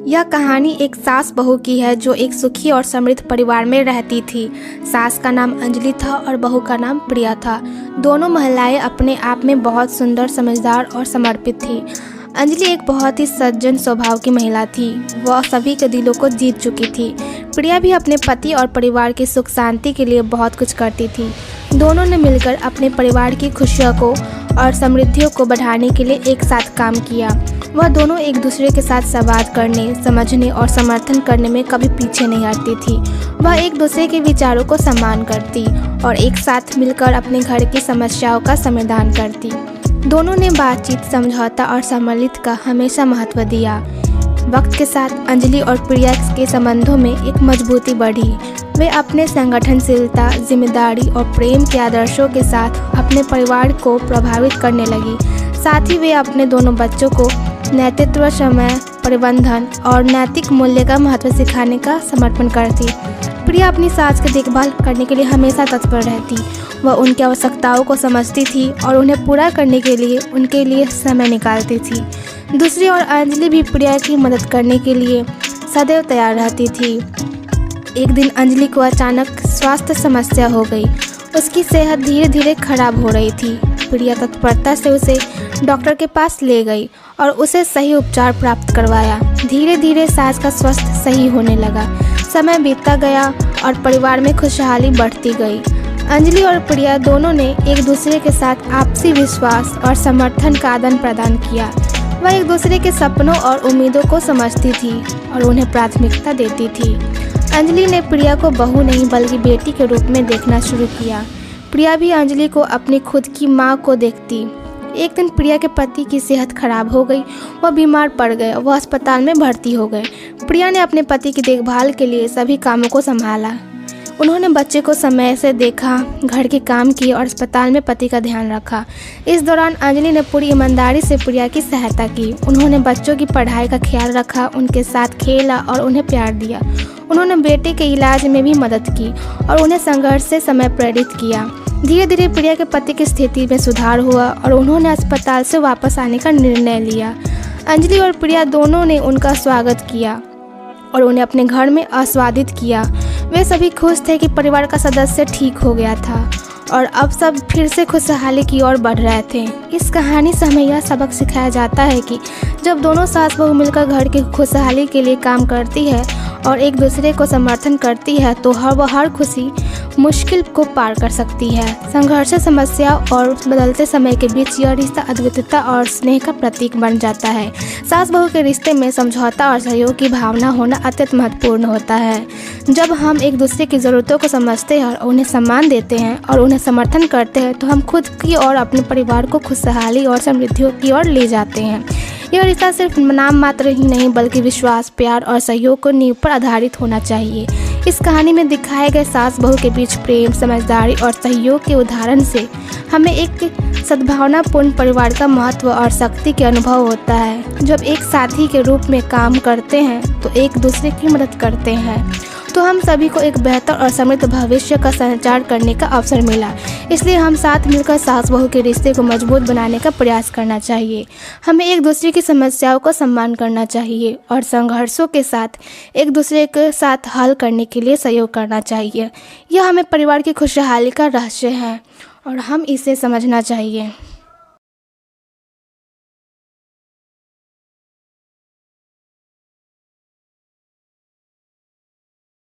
यह कहानी एक सास बहू की है जो एक सुखी और समृद्ध परिवार में रहती थी। सास का नाम अंजलि था और बहू का नाम प्रिया था। दोनों महिलाएं अपने आप में बहुत सुंदर, समझदार और समर्पित थी। अंजलि एक बहुत ही सज्जन स्वभाव की महिला थी। वह सभी के दिलों को जीत चुकी थी। प्रिया भी अपने पति और परिवार की सुख शांति के लिए बहुत कुछ करती थी। दोनों ने मिलकर अपने परिवार की खुशियों को और समृद्धियों को बढ़ाने के लिए एक साथ काम किया। वह दोनों एक दूसरे के साथ संवाद करने, समझने और समर्थन करने में कभी पीछे नहीं हटती थी। वह एक दूसरे के विचारों को सम्मान करती और एक साथ मिलकर अपने घर की समस्याओं का समाधान करती। दोनों ने बातचीत, समझौता और सम्मिलित का हमेशा महत्व दिया। वक्त के साथ अंजलि और प्रिया के संबंधों में एक मजबूती बढ़ी। वे अपने संगठनशीलता, जिम्मेदारी और प्रेम के आदर्शों के साथ अपने परिवार को प्रभावित करने लगी। साथ ही वे अपने दोनों बच्चों को नेतृत्व, समय प्रबंधन और नैतिक मूल्य का महत्व सिखाने का समर्पण करती। प्रिया अपनी सास की देखभाल करने के लिए हमेशा तत्पर रहती। वह उनकी आवश्यकताओं को समझती थी और उन्हें पूरा करने के लिए उनके लिए समय निकालती थी। दूसरी ओर अंजलि भी प्रिया की मदद करने के लिए सदैव तैयार रहती थी। एक दिन अंजलि को अचानक स्वास्थ्य समस्या हो गई। उसकी सेहत धीरे धीरे खराब हो रही थी। प्रिया तत्परता से उसे डॉक्टर के पास ले गई और उसे सही उपचार प्राप्त करवाया। धीरे धीरे सास का स्वास्थ्य सही होने लगा। समय बीतता गया और परिवार में खुशहाली बढ़ती गई। अंजलि और प्रिया दोनों ने एक दूसरे के साथ आपसी विश्वास और समर्थन का आदान प्रदान किया। वह एक दूसरे के सपनों और उम्मीदों को समझती थी और उन्हें प्राथमिकता देती थी। अंजलि ने प्रिया को बहू नहीं बल्कि बेटी के रूप में देखना शुरू किया। प्रिया भी अंजलि को अपनी खुद की माँ को देखती। एक दिन प्रिया के पति की सेहत खराब हो गई। वह बीमार पड़ गए। वह अस्पताल में भर्ती हो गए। प्रिया ने अपने पति की देखभाल के लिए सभी कामों को संभाला। उन्होंने बच्चे को समय से देखा, घर के काम किए और अस्पताल में पति का ध्यान रखा। इस दौरान अंजलि ने पूरी ईमानदारी से प्रिया की सहायता की। उन्होंने बच्चों की पढ़ाई का ख्याल रखा, उनके साथ खेला और उन्हें प्यार दिया। उन्होंने बेटे के इलाज में भी मदद की और उन्हें संघर्ष से समय प्रेरित किया। धीरे धीरे प्रिया के पति की स्थिति में सुधार हुआ और उन्होंने अस्पताल से वापस आने का निर्णय लिया। अंजलि और प्रिया दोनों ने उनका स्वागत किया और उन्हें अपने घर में आस्वादित किया। वे सभी खुश थे कि परिवार का सदस्य ठीक हो गया था और अब सब फिर से खुशहाली की ओर बढ़ रहे थे। इस कहानी से हमें यह सबक सिखाया जाता है कि जब दोनों सास बहू मिलकर घर की खुशहाली के लिए काम करती है और एक दूसरे को समर्थन करती है तो हर खुशी मुश्किल को पार कर सकती है। संघर्ष, समस्या और बदलते समय के बीच यह रिश्ता अद्वितीयता और स्नेह का प्रतीक बन जाता है। सास बहू के रिश्ते में समझौता और सहयोग की भावना होना अत्यंत महत्वपूर्ण होता है। जब हम एक दूसरे की ज़रूरतों को समझते हैं और उन्हें सम्मान देते हैं और उन्हें समर्थन करते हैं तो हम खुद की और अपने परिवार को खुशहाली और समृद्धियों की ओर ले जाते हैं। यह रिश्ता सिर्फ नाम मात्र ही नहीं बल्कि विश्वास, प्यार और सहयोग को नींव पर आधारित होना चाहिए। इस कहानी में दिखाए गए सास बहू के बीच प्रेम, समझदारी और सहयोग के उदाहरण से हमें एक सद्भावनापूर्ण परिवार का महत्व और शक्ति के अनुभव होता है। जब एक साथी के रूप में काम करते हैं तो एक दूसरे की मदद करते हैं तो हम सभी को एक बेहतर और समृद्ध भविष्य का संचार करने का अवसर मिला। इसलिए हम साथ मिलकर सास बहू के रिश्ते को मजबूत बनाने का प्रयास करना चाहिए। हमें एक दूसरे की समस्याओं का सम्मान करना चाहिए और संघर्षों के साथ एक दूसरे के साथ हल करने के लिए सहयोग करना चाहिए। यह हमें परिवार की खुशहाली का रहस्य है और हम इसे समझना चाहिए।